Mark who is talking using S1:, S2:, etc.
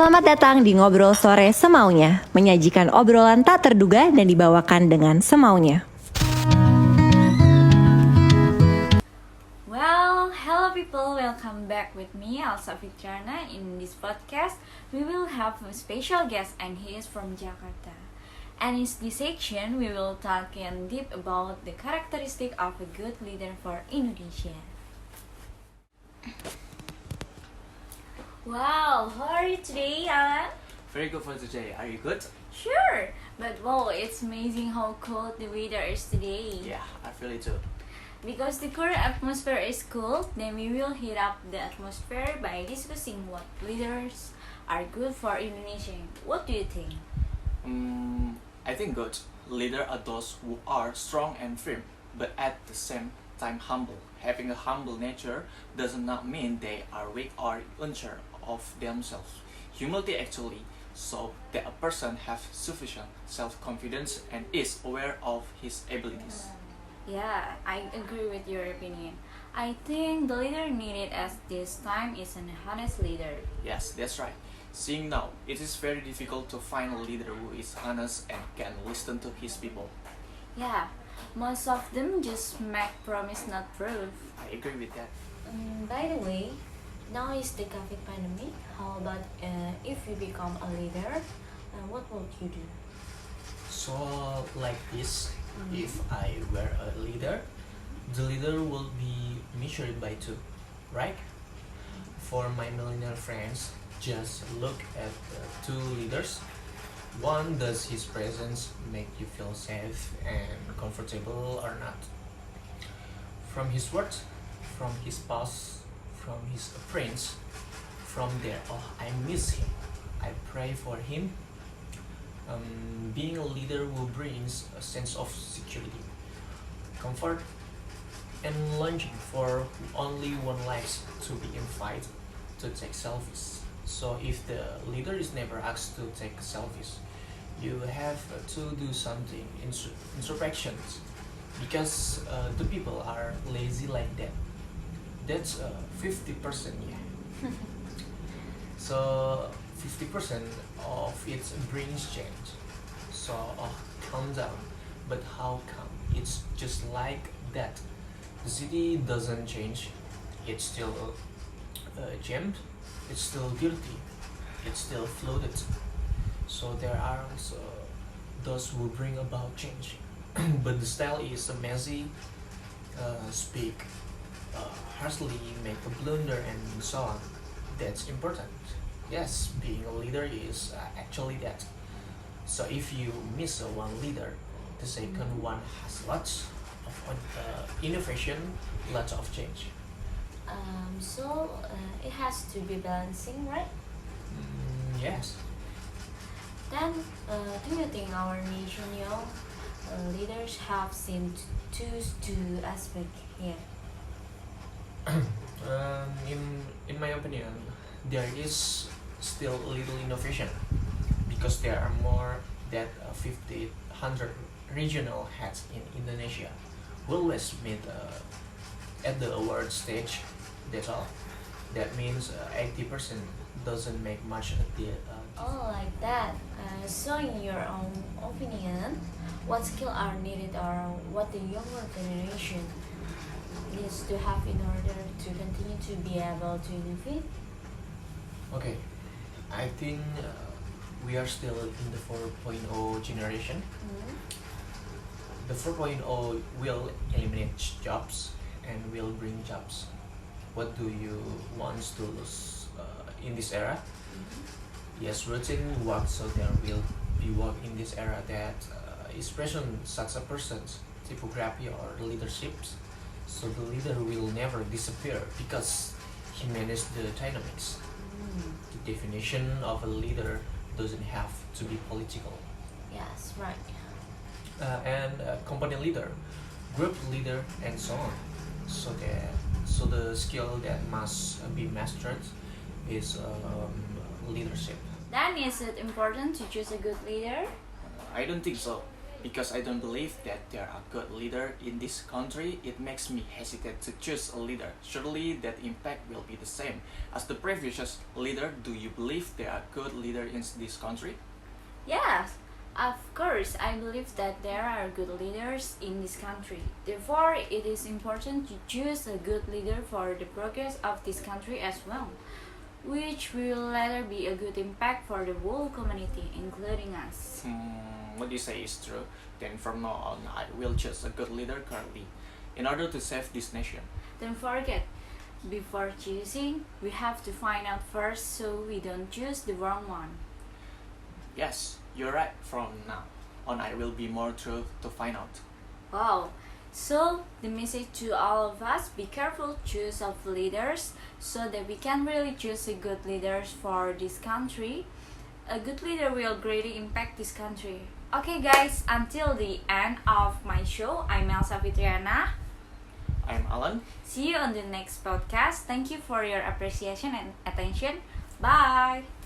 S1: Selamat datang di Ngobrol Sore Semaunya, menyajikan obrolan tak terduga dan dibawakan dengan semaunya.
S2: Well, hello people, welcome back with me, Elsa Fitriana. In this podcast, we will have a special guest and he is from Jakarta. And in this section, we will talk in deep about the characteristic of a good leader for Indonesia. Wow, how are you today, Alan?
S3: Very good for today. Are you good?
S2: Sure, but wow, it's amazing how cold the weather is today.
S3: Yeah, I feel it too.
S2: Because the current atmosphere is cool, then we will heat up the atmosphere by discussing what leaders are good for Indonesia. What do you think?
S3: I think good. Leaders are those who are strong and firm, but at the same time humble. Having a humble nature does not mean they are weak or unsure of themselves. Humility actually so that a person has sufficient self-confidence and is aware of his abilities.
S2: Yeah, I agree with your opinion. I think the leader needed at this time is an honest leader.
S3: Yes, that's right. Seeing now, it is very difficult to find a leader who is honest and can listen to his people.
S2: Yeah, most of them just make promise not proof.
S3: I agree with that.
S4: By the way, now is the COVID pandemic. How about if you become a leader, what would you do?
S5: So like this, if I were a leader, the leader will be measured by two, right? For my millennial friends, just look at the two leaders. One, does his presence make you feel safe and comfortable or not? From his words, from his past, from his appearance, from there, oh, I miss him, I pray for him. Being a leader will brings a sense of security, comfort, and longing for only one likes to be invited to take selfies. So if the leader is never asked to take selfies, you have to do something introspections, because the people are lazy like that. That's 50%, yeah. So 50% of it brings change. So calm down. But how come? It's just like that. The city doesn't change. It's still jammed. It's still dirty. It's still flooded. So there are also those who bring about change. But the style is messy, speak harshly, make a blunder, and so on. That's important. Yes, being a leader is actually that. So if you miss one leader, the second one has lots of innovation, lots of change.
S4: So it has to be balancing, right?
S5: Yes.
S4: Then, do you think our national leaders have seen those two aspects here?
S5: In my opinion, there is still a little innovation, because there are more than 100 regional heads in Indonesia. We always meet at the award stage. That's all. That means 80% doesn't make much a deal.
S4: Oh, like that. So, in your own opinion, what skills are needed or what the younger generation needs to have in order to continue to be able to innovate?
S5: Okay, I think we are still in the 4.0 generation. The 4.0 will eliminate jobs and will bring jobs. What do you want to lose in this era? Yes, routine work, so there will be work in this era that is present such a person's typography or leaderships. So the leader will never disappear because he manages the dynamics. The definition of a leader doesn't have to be political.
S4: Yes, right.
S5: And company leader, group leader, and so on. So the skill that must be mastered is leadership.
S2: Then is it important to choose a good leader?
S3: I don't think so. Because I don't believe that there are good leaders in this country, it makes me hesitate to choose a leader. Surely that impact will be the same as the previous leader. Do you believe there are good leaders in this country?
S2: Yes, of course, I believe that there are good leaders in this country. Therefore, it is important to choose a good leader for the progress of this country as well, which will later be a good impact for the whole community, including us.
S3: What you say is true. Then from now on, I will choose a good leader currently in order to save this nation.
S2: Don't forget, before choosing, we have to find out first so we don't choose the wrong one.
S3: Yes, you're right. From now on, I will be more true to find out.
S2: Wow. So, the message to all of us, be careful choose of leaders so that we can really choose a good leaders for this country. A good leader will greatly impact this country. Okay guys, until the end of my show, I'm Elsa Fitriana.
S3: I'm Alan.
S2: See you on the next podcast. Thank you for your appreciation and attention. Bye!